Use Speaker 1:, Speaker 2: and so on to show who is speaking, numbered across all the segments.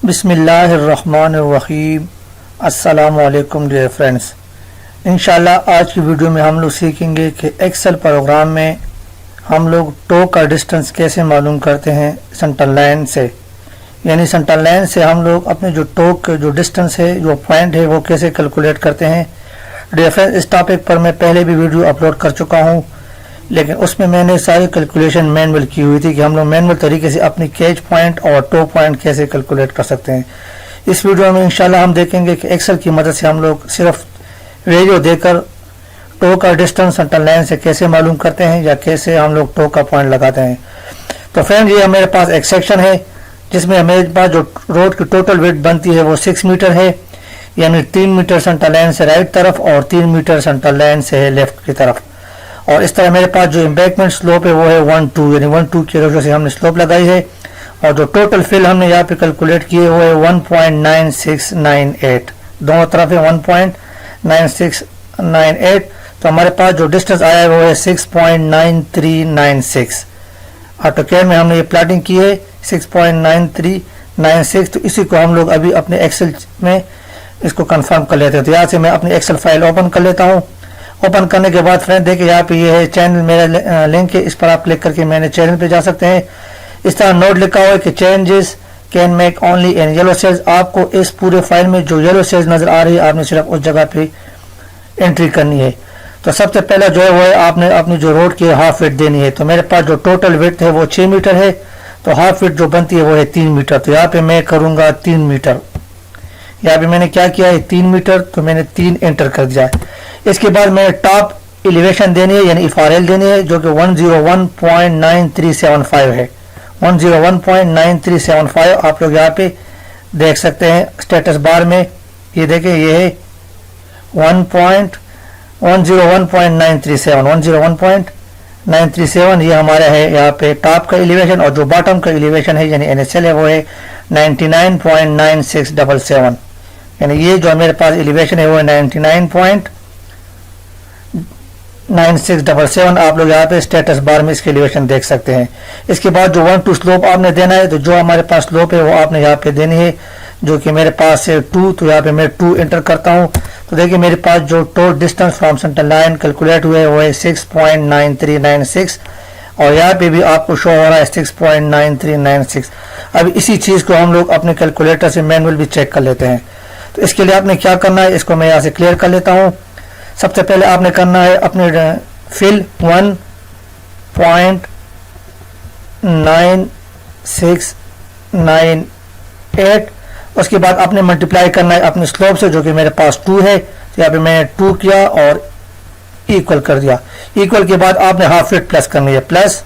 Speaker 1: बिस्मिल्लाहिर्रहमानिर्रहीम। अस्सलामु अलैकुम डियर फ्रेंड्स। इंशाल्लाह आज की वीडियो में हम लोग सीखेंगे कि एक्सेल प्रोग्राम में हम लोग टो का डिस्टेंस कैसे मालूम करते हैं सेंटर लाइन से। यानी सेंटर लाइन से हम लोग अपने जो टो के जो डिस्टेंस है, जो पॉइंट है, वो कैसे कैलकुलेट करते हैं। डियर फ्रेंड्स, इस टॉपिक पर मैं पहले भी वीडियो अपलोड कर चुका हूँ, लेकिन उसमें मैंने सारी कैलकुलेशन मैनुअल की हुई थी कि हम लोग मैनुअल तरीके से अपनी कैच पॉइंट और टो पॉइंट कैसे कैलकुलेट कर सकते हैं। इस वीडियो में इंशाल्लाह हम देखेंगे कि एक्सेल की मदद से हम लोग सिर्फ वैल्यू देकर टो का डिस्टेंस सेंटर लाइन से कैसे मालूम करते हैं या कैसे हम लोग टो का पॉइंट लगाते हैं। तो फ्रेंड, ये मेरे पास एक सेक्शन है जिसमें मेरे पास जो रोड की टोटल विड्थ बनती है वो 6 मीटर है, यानी 3 मीटर सेंटर लाइन से राइट तरफ और 3 मीटर सेंटर लाइन से है लेफ्ट की तरफ। और इस तरह मेरे पास जो एम्बैंकमेंट स्लोप है वो है 1-2, यानी 1-2 की रेशो से हमने स्लोप लगाई है। और जो टोटल फिल हमने यहाँ पे कैलकुलेट किए वो है 1.9698, दोनों तरफ है 1.9698। तो हमारे पास जो डिस्टेंस आया है वो है 6.9396। ऑटोकैड में हमने ये प्लाटिंग की है 6.9396। तो इसी को हम लोग अभी अपने एक्सेल में इसको कंफर्म कर लेते हैं। तो यहाँ से मैं अपनी एक्सेल फाइल ओपन कर लेता हूँ। ओपन करने के बाद फ्रेंड देखिए यहाँ पे ये है चैनल, मेरा लिंक है, इस पर आप क्लिक करके मैंने चैनल पे जा सकते हैं। इस तरह नोट लिखा हुआ है कि changes can make only in yellow cells. आपको इस पूरे फाइल में जो येलो सेल्स नजर आ रही है आपने सिर्फ उस जगह पे एंट्री करनी है। तो सबसे पहला जो है वो है आपने अपनी जो रोड की हाफ विड्थ देनी है। तो मेरे पास जो टोटल विड्थ है वो 6 मीटर है, तो हाफ विड्थ जो बनती है वो है 3 मीटर। तो यहाँ पे मैं करूंगा 3 मीटर। यहाँ पे मैंने क्या किया है 3 मीटर, तो मैंने 3 एंटर कर दिया। इसके बाद मैंने टॉप एलिवेशन देनी है, यानी एफआरएल देनी है, जो कि 101.9375 है। 101.9375 आप लोग यहाँ पे देख सकते हैं स्टेटस बार में। ये देखें, ये है 101.937 101.937 ये हमारा है यहाँ पे टॉप का एलिवेशन। और जो बॉटम का एलिवेशन है यानी एनएसएल है वो है 99.9677, यानी ये जो मेरे पास एलिवेशन है वो है 99.9677। आप लोग यहाँ पे स्टेटस बार में इसके एलिवेशन देख सकते हैं। इसके बाद जो 1-2 स्लोप आपने देना है, तो जो हमारे पास स्लोप है वो आपने यहाँ पे देनी है, जो कि मेरे पास है 2। तो यहाँ पे मैं 2 एंटर करता हूँ। तो देखिए मेरे पास जो total distance from centre line calculate हुए वो है 6.9396, और यहाँ पे भी आपको शो हो रहा है 6.9396। अब इसी चीज़ को हम लोग अपने कैलकुलेटर से मैनुअल भी चेक कर लेते हैं। तो इसके लिए आपने क्या करना है, इसको मैं यहाँ से क्लियर कर लेता हूँ। सबसे पहले आपने करना है अपने फिल 1.9698, उसके बाद आपने मल्टीप्लाई करना है अपने स्लोप से, जो कि मेरे पास 2 है। तो यहाँ पे मैंने 2 किया और इक्वल कर दिया। इक्वल के बाद आपने हाफ विड्थ प्लस करनी है, प्लस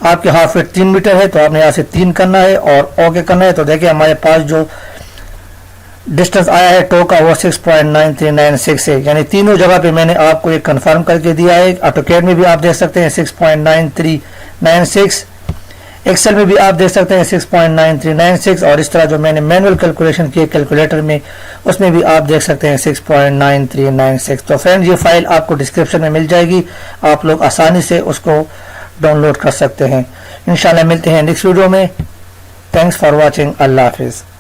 Speaker 1: आपकी हाफ विड्थ 3 मीटर है, तो आपने यहाँ से 3 करना है और ओके करना है। तो देखिए हमारे पास जो डिस्टेंस आया है टो का वो 6.9396 है, यानी तीनों जगह पे मैंने आपको ये कंफर्म करके दिया है। ऑटोकैड में भी आप देख सकते हैं 6.9396, एक्सेल में भी आप देख सकते हैं 6.9396, और इस तरह जो मैंने मैनुअल कैलकुलेशन किए कैलकुलेटर में उसमें भी आप देख सकते हैं 6.9396। तो फ्रेंड्स, ये फाइल आपको डिस्क्रिप्शन में मिल जाएगी, आप लोग आसानी से उसको डाउनलोड कर सकते हैं। इंशाल्लाह मिलते हैं नेक्स्ट वीडियो में। Thanks for watching. अल्लाह हाफिज़।